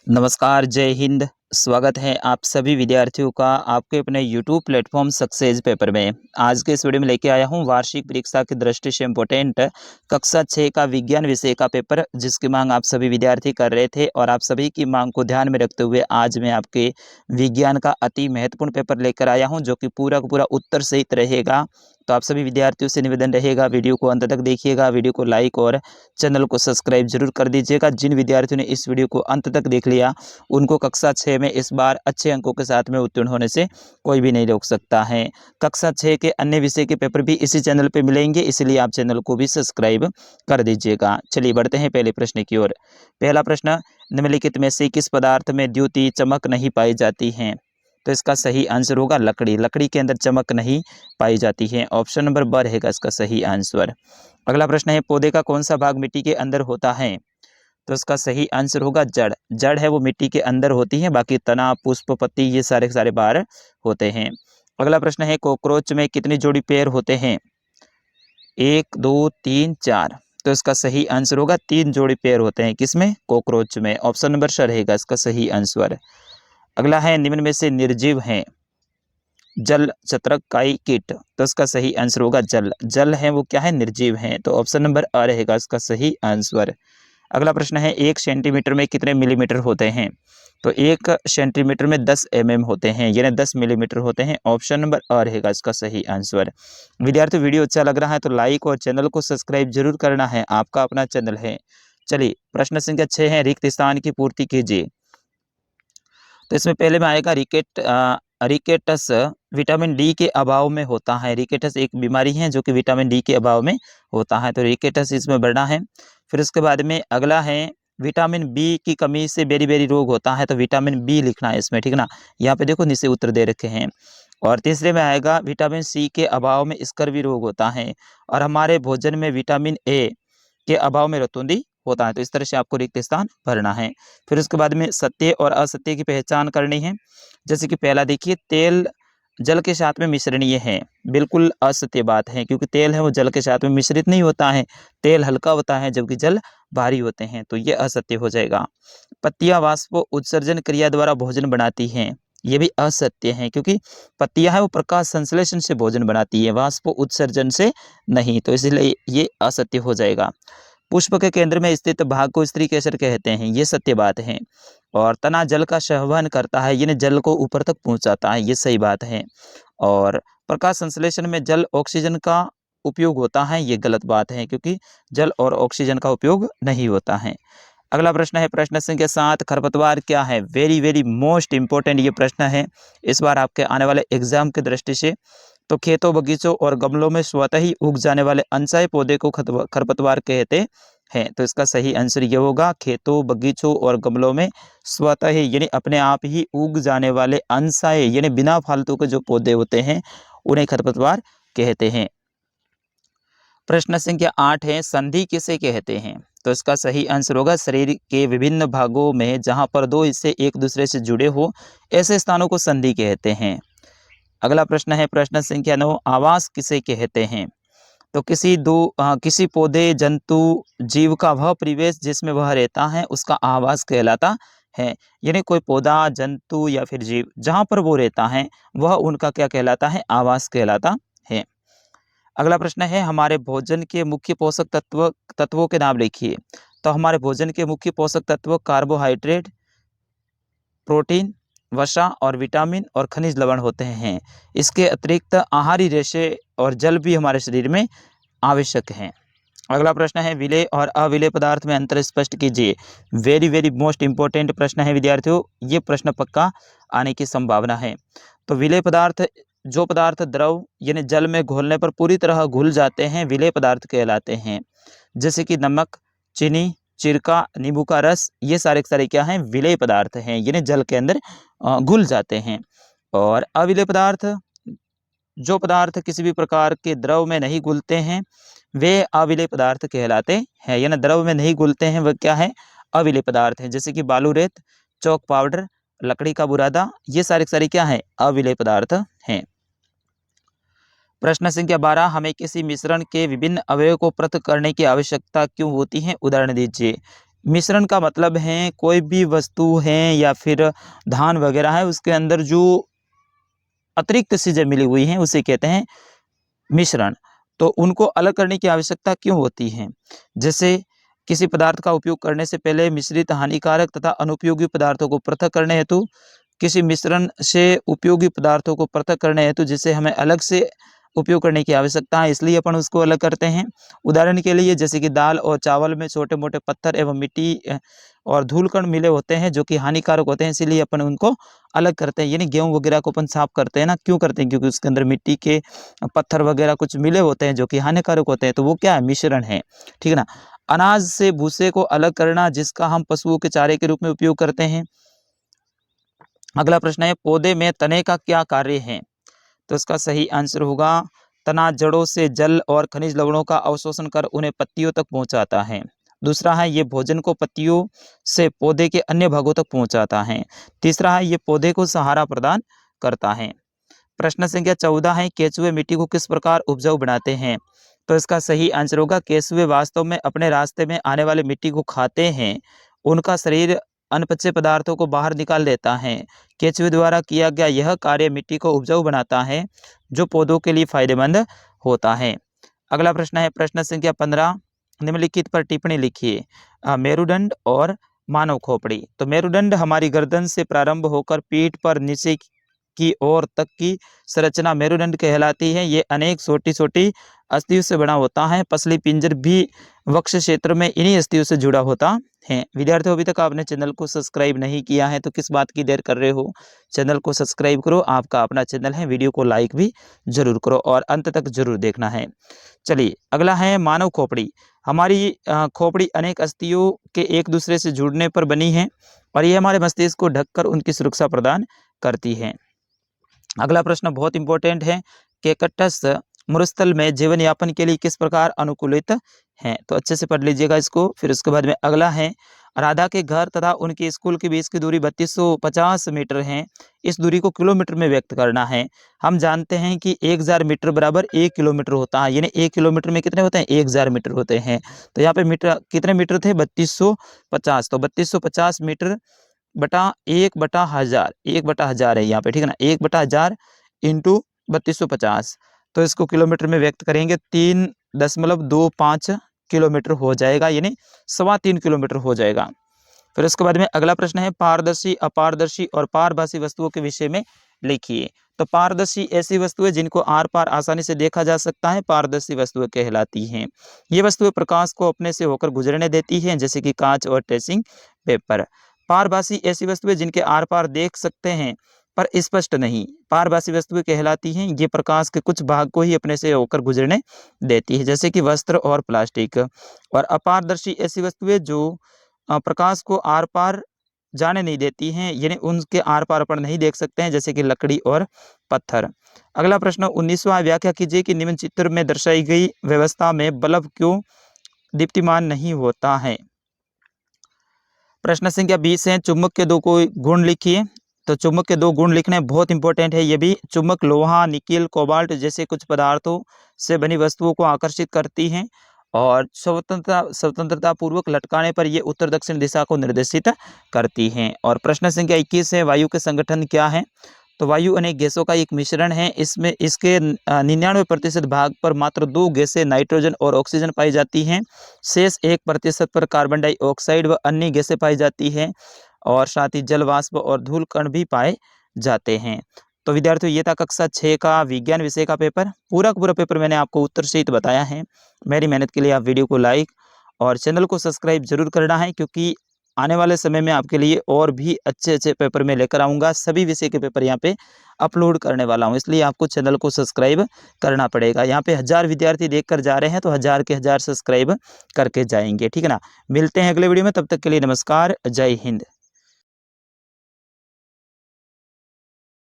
नमस्कार, जय हिंद। स्वागत है आप सभी विद्यार्थियों का आपके अपने यूट्यूब प्लेटफॉर्म सक्सेस पेपर में। आज के इस वीडियो में लेके आया हूँ वार्षिक परीक्षा की दृष्टि से इम्पोर्टेंट कक्षा 6 का विज्ञान विषय का पेपर, जिसकी मांग आप सभी विद्यार्थी कर रहे थे। और आप सभी की मांग को ध्यान में रखते हुए आज मैं आपके विज्ञान का अति महत्वपूर्ण पेपर लेकर आया हूँ, जो कि पूरा का पूरा उत्तर सहित रहेगा। तो आप सभी विद्यार्थियों से निवेदन रहेगा, वीडियो को अंत तक देखिएगा, वीडियो को लाइक और चैनल को सब्सक्राइब जरूर कर दीजिएगा। जिन विद्यार्थियों ने इस वीडियो को अंत तक देख लिया उनको कक्षा 6 में इस बार अच्छे अंकों के साथ में उत्तीर्ण होने से कोई भी नहीं रोक सकता है। कक्षा 6 के अन्य विषय के पेपर भी इसी चैनल पे मिलेंगे, इसलिए आप चैनल को भी सब्सक्राइब कर दीजिएगा। चलिए बढ़ते हैं पहले प्रश्न की ओर। पहला प्रश्न, निम्नलिखित में से किस पदार्थ में द्युति चमक नहीं पाई जाती है? तो इसका सही आंसर होगा लकड़ी। लकड़ी के अंदर चमक नहीं पाई जाती है। ऑप्शन नंबर ब रहेगा इसका सही आंसर। अगला प्रश्न है, पौधे का कौन सा भाग मिट्टी के अंदर होता है? तो इसका सही आंसर होगा जड़। जड़ है वो मिट्टी के अंदर होती है, बाकी तना, पुष्प, पत्ती ये सारे के सारे बाहर होते हैं। अगला प्रश्न है, कॉकरोच में कितनी जोड़ी पैर होते हैं? 1 2 3 4। तो इसका सही आंसर होगा 3 जोड़ी पैर होते हैं। किसमें? कॉकरोच में। ऑप्शन नंबर स रहेगा इसका सही आंसर। अगला है, निम्न में से निर्जीव है जल, छत्रक, काई, कीट। तो इसका सही आंसर होगा जल। जल है वो क्या है? निर्जीव है। तो ऑप्शन नंबर अ रहेगा इसका सही आंसर। अगला प्रश्न है, 1 सेंटीमीटर में कितने मिलीमीटर होते हैं? तो 1 सेंटीमीटर में 10 होते हैं, यानी 10 मिलीमीटर होते हैं। ऑप्शन नंबर अ रहेगा इसका सही आंसर। विद्यार्थी, वीडियो अच्छा लग रहा है तो लाइक और चैनल को सब्सक्राइब जरूर करना है, आपका अपना चैनल है। चलिए प्रश्न संख्या 6 है, रिक्त स्थान की पूर्ति कीजिए। तो इसमें पहले में आएगा रिकेटस विटामिन डी के अभाव में होता है। रिकेटस एक बीमारी है जो कि विटामिन डी के अभाव में होता है, तो रिकेटस इसमें बढ़ना है। फिर उसके बाद में अगला है, विटामिन बी की कमी से बेरी बेरी रोग होता है, तो विटामिन बी लिखना है इसमें, ठीक ना। यहाँ पे देखो नीचे उत्तर दे रखे हैं। और तीसरे में आएगा, विटामिन सी के अभाव में स्कर्वी रोग होता है। और हमारे भोजन में विटामिन ए के अभाव में रतौंधी होता है। तो इस तरह से आपको रिक्त स्थान भरना है। फिर उसके बाद में सत्य और असत्य की पहचान करनी है। जैसे कि पहला देखिए, तेल जल के साथ में मिश्रणीय है। बिल्कुल असत्य बात है, क्योंकि तेल है वो जल के साथ में मिश्रित नहीं होता है। तेल हल्का होता है जबकि जल भारी होते हैं, तो ये असत्य हो जाएगा। पत्तियां वाष्प उत्सर्जन क्रिया द्वारा भोजन बनाती हैं, ये भी असत्य है, क्योंकि पत्तियां है वो प्रकाश संश्लेषण से भोजन बनाती है, वाष्प उत्सर्जन से नहीं, तो इसलिए ये असत्य हो जाएगा। पुष्प के केंद्र में स्थित भाग को स्त्री केसर कहते हैं, ये सत्य बात है। और तना जल का संवहन करता है, यानी जल को ऊपर तक पहुंचाता है, ये सही बात है। और प्रकाश संश्लेषण में जल ऑक्सीजन का उपयोग होता है, ये गलत बात है, क्योंकि जल और ऑक्सीजन का उपयोग नहीं होता है। अगला प्रश्न है, प्रश्न संख्या 7, खरपतवार क्या है? वेरी वेरी मोस्ट इंपॉर्टेंट ये प्रश्न है इस बार आपके आने वाले एग्जाम की दृष्टि से। तो खेतों, बगीचों और गमलों में स्वतः ही उग जाने वाले अनचाहे पौधे को खरपतवार कहते हैं। तो इसका सही आंसर ये होगा, खेतों, बगीचों और गमलों में स्वतः ही यानी अपने आप ही उग जाने वाले अनचाहे यानी बिना फालतू के जो पौधे होते हैं उन्हें खरपतवार कहते हैं। प्रश्न संख्या 8 है, संधि किसे कहते हैं? तो इसका सही आंसर होगा, शरीर के विभिन्न भागों में जहां पर दो हिस्से एक दूसरे से जुड़े हो, ऐसे स्थानों को संधि कहते हैं। अगला प्रश्न है, प्रश्न संख्या 9, आवास किसे कहते हैं? तो किसी पौधे, जंतु, जीव का वह परिवेश जिसमें वह रहता है उसका आवास कहलाता है। यानी कोई पौधा, जंतु या फिर जीव जहां पर वो रहता है वह उनका क्या कहलाता है? आवास कहलाता है। अगला प्रश्न है, हमारे भोजन के मुख्य पोषक तत्वों के नाम लिखिए। तो हमारे भोजन के मुख्य पोषक तत्व कार्बोहाइड्रेट, प्रोटीन, वसा और विटामिन और खनिज लवण होते हैं। इसके अतिरिक्त आहारी रेशे और जल भी हमारे शरीर में आवश्यक हैं। अगला प्रश्न है, विलेय और अविलेय पदार्थ में अंतर स्पष्ट कीजिए। वेरी वेरी मोस्ट इंपॉर्टेंट प्रश्न है विद्यार्थियों, ये प्रश्न पक्का आने की संभावना है। तो विलेय पदार्थ, जो पदार्थ द्रव यानी जल में घोलने पर पूरी तरह घुल जाते हैं, विलेय पदार्थ कहलाते हैं। जैसे कि नमक, चीनी, सिरका, नींबू का रस, ये सारे के सारे क्या हैं? विलेय पदार्थ हैं, यानी जल के अंदर घुल जाते हैं। और अविलेय पदार्थ, जो पदार्थ किसी भी प्रकार के द्रव में नहीं घुलते हैं वे अविलेय पदार्थ कहलाते हैं, यानी द्रव में नहीं घुलते हैं वह क्या है? अविलेय पदार्थ हैं। जैसे कि बालू, रेत, चौक पाउडर, लकड़ी का बुरादा, ये सारे के सारे क्या है? अविलेय पदार्थ हैं। प्रश्न संख्या 12, हमें किसी मिश्रण के विभिन्न अवयवों को पृथक करने की आवश्यकता क्यों होती है? उदाहरण दीजिए। मिश्रण का मतलब है कोई भी वस्तु है या फिर धान वगैरह है, उसके अंदर जो अतिरिक्त चीज़ें मिली हुई हैं उसे कहते हैं मिश्रण। तो उनको अलग करने की आवश्यकता क्यों होती है? जैसे किसी पदार्थ का उपयोग करने से पहले मिश्रित हानिकारक तथा अनुपयोगी पदार्थों को पृथक करने हेतु, किसी मिश्रण से उपयोगी पदार्थों को पृथक करने हेतु जिसे हमें अलग से उपयोग करने की आवश्यकता है, इसलिए अपन उसको अलग करते हैं। उदाहरण के लिए जैसे कि दाल और चावल में छोटे मोटे पत्थर एवं मिट्टी और धूल कण मिले होते हैं जो कि हानिकारक होते हैं, इसीलिए अपन उनको अलग करते हैं। यानी गेहूं वगैरह को अपन साफ करते हैं ना, क्यों करते हैं? क्योंकि उसके अंदर मिट्टी के पत्थर वगैरह कुछ मिले होते हैं जो कि हानिकारक होते हैं, तो वो क्या है? मिश्रण है। ठीक है ना। अनाज से भूसे को अलग करना, जिसका हम पशुओं के चारे के रूप में उपयोग करते हैं। अगला प्रश्न है, पौधे में तने का क्या कार्य है? तो इसका सही आंसर होगा, तना जड़ों से जल और खनिज लवणों का अवशोषण कर उन्हें पत्तियों तक पहुंचाता है। दूसरा है, ये भोजन को पत्तियों से पौधे के अन्य भागों तक पहुंचाता है। तीसरा है, ये पौधे को सहारा प्रदान करता है। प्रश्न संख्या 14 है, केंचुए मिट्टी को किस प्रकार उपजाऊ बनाते हैं? तो इसका सही आंसर होगा, केंचुए वास्तव में अपने रास्ते में आने वाले मिट्टी को खाते हैं। उनका शरीर अनपचे पदार्थों को बाहर निकाल देता है। केंचुए द्वारा किया गया यह कार्य मिट्टी को उपजाऊ बनाता है, जो पौधों के लिए फायदेमंद होता है। अगला प्रश्न है, प्रश्न संख्या 15, निम्नलिखित पर टिप्पणी लिखिए। मेरुदंड और मानव खोपड़ी। तो मेरुदंड हमारी गर्दन से प्रारंभ होकर पीठ पर नीचे की ओर तक की संरचना मेरुदंड कहलाती है। ये अनेक छोटी छोटी अस्थियों से बना होता है। पसली पिंजर भी वक्ष क्षेत्र में इन्हीं अस्थियों से जुड़ा होता है। विद्यार्थियों, अभी तक आपने चैनल को सब्सक्राइब नहीं किया है तो किस बात की देर कर रहे हो? चैनल को सब्सक्राइब करो, आपका अपना चैनल है। वीडियो को लाइक भी जरूर करो और अंत तक जरूर देखना है। चलिए, अगला है मानव खोपड़ी। हमारी खोपड़ी अनेक अस्थियों के एक दूसरे से जुड़ने पर बनी है और ये हमारे मस्तिष्क को ढककर उनकी सुरक्षा प्रदान करती है। अगला प्रश्न बहुत इंपॉर्टेंट है कि तटस्थ मरुस्थल में जीवन यापन के लिए किस प्रकार अनुकूलित है? तो अच्छे से पढ़ लीजिएगा इसको। फिर उसके बाद में अगला है, राधा के घर तथा उनके स्कूल के बीच की दूरी 3250 मीटर है। इस दूरी को किलोमीटर में व्यक्त करना है। हम जानते हैं कि 1000 मीटर बराबर 1 किलोमीटर होता है, यानी 1 किलोमीटर में कितने होते हैं? 1000 मीटर होते हैं। तो यहाँ पे मीटर कितने मीटर थे? 3250। तो 3250 मीटर बटा 1/1000, 1/1000 है यहाँ पे। ठीक है ना। 1/1000 इंटू 3250, तो इसको किलोमीटर में व्यक्त करेंगे 3.25 किलोमीटर हो जाएगा, यानी 3.25 किलोमीटर हो जाएगा। फिर उसके बाद में अगला प्रश्न है, पारदर्शी, अपारदर्शी और पारभासी वस्तुओं के विषय में लिखिए। तो पारदर्शी ऐसी वस्तुएं जिनको आर पार आसानी से देखा जा सकता है, पारदर्शी वस्तुएं कहलाती हैं। ये वस्तुएं प्रकाश को अपने से होकर गुजरने देती हैं, जैसे कि कांच और ट्रेसिंग पेपर। पारभासी ऐसी वस्तुएं जिनके आर पार देख सकते हैं पर स्पष्ट नहीं, पारभासी वस्तुएं कहलाती हैं। ये प्रकाश के कुछ भाग को ही अपने से होकर गुजरने देती है, जैसे कि वस्त्र और प्लास्टिक। और अपारदर्शी ऐसी वस्तुएं जो प्रकाश को आर पार जाने नहीं देती हैं, यानी उनके आर पार अपन नहीं देख सकते हैं, जैसे कि लकड़ी और पत्थर। अगला प्रश्न 19वां, व्याख्या कीजिए कि निम्न चित्र में दर्शाई गई व्यवस्था में बल्ब क्यों दीप्तिमान नहीं होता है? प्रश्न संख्या 20 है, चुंबक के दो कोई गुण लिखिए। तो चुंबक के दो गुण लिखने बहुत इंपॉर्टेंट है। ये भी चुंबक लोहा, निकेल, कोबाल्ट जैसे कुछ पदार्थों से बनी वस्तुओं को आकर्षित करती हैं और स्वतंत्रता पूर्वक लटकाने पर ये उत्तर दक्षिण दिशा को निर्देशित करती हैं। और प्रश्न संख्या 21 है, वायु के संगठन क्या है? तो वायु अनेक गैसों का एक मिश्रण है। इसमें इसके 99% भाग पर मात्र 2 गैसें नाइट्रोजन और ऑक्सीजन पाई जाती हैं। शेष 1% पर कार्बन डाइऑक्साइड व अन्य गैसें पाई जाती हैं और साथ ही जल वाष्प और धूल कण भी पाए जाते हैं। तो विद्यार्थियों, ये था कक्षा 6 का विज्ञान विषय का पेपर। पूरा का पूरा पेपर मैंने आपको उत्तर सहित बताया है। मेरी मेहनत के लिए आप वीडियो को लाइक और चैनल को सब्सक्राइब जरूर करना है, क्योंकि आने वाले समय में आपके लिए और भी अच्छे अच्छे पेपर में लेकर आऊँगा। सभी विषय के पेपर यहाँ पे अपलोड करने वाला हूँ, इसलिए आपको चैनल को सब्सक्राइब करना पड़ेगा। यहाँ पे 1000 विद्यार्थी देखकर जा रहे हैं, तो 1000 के 1000 सब्सक्राइब करके जाएंगे। ठीक है ना। मिलते हैं अगले वीडियो में, तब तक के लिए नमस्कार, जय हिंद।